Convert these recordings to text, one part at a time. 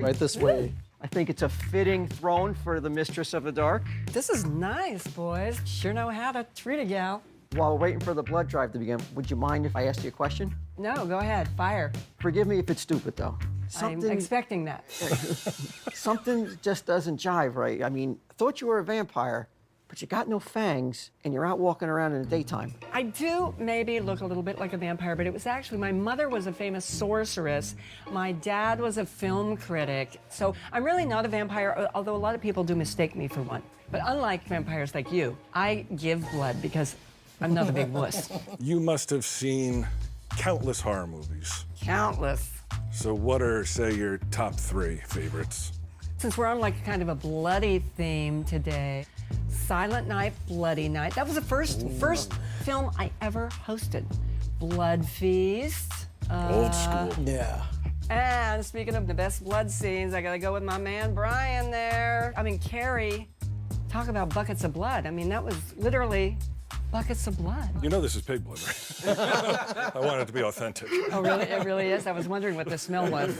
Right this way. I think it's a fitting throne for the Mistress of the Dark. This is nice, boys. Sure know how to treat a gal. While we're waiting for the blood drive to begin, would you mind if I asked you a question? No, go ahead, fire. Forgive me if it's stupid, though. I'm expecting that. Something just doesn't jive right. I mean, I thought you were a vampire, but you got no fangs, and you're out walking around in the daytime. I do maybe look a little bit like a vampire, but it was actually, my mother was a famous sorceress. My dad was a film critic. So I'm really not a vampire, although a lot of people do mistake me for one. But unlike vampires like you, I give blood because I'm not a big wuss. You must have seen countless horror movies. Countless. So what are, say, your top 3 favorites? Since we're on like kind of a bloody theme today, Silent Night, Bloody Night. That was the first film I ever hosted. Blood Feast. Old school. Yeah. And speaking of the best blood scenes, I gotta go with my man Brian there. I mean, Carrie, talk about buckets of blood. I mean, that was literally buckets of blood. You know this is pig blood, right? I want it to be authentic. Oh, really? It really is? I was wondering what the smell was.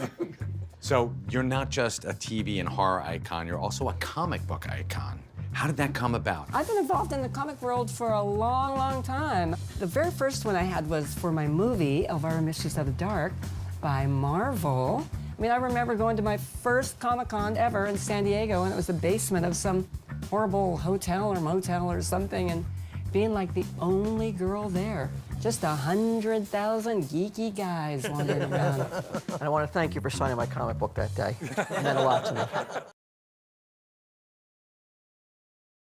So you're not just a TV and horror icon, you're also a comic book icon. How did that come about? I've been involved in the comic world for a long, long time. The very first one I had was for my movie, Elvira, Mistress of the Dark, by Marvel. I mean, I remember going to my first Comic-Con ever in San Diego, and it was the basement of some horrible hotel or motel or something, and being like the only girl there. Just 100,000 geeky guys wandering around. And I want to thank you for signing my comic book that day. It meant a lot to me.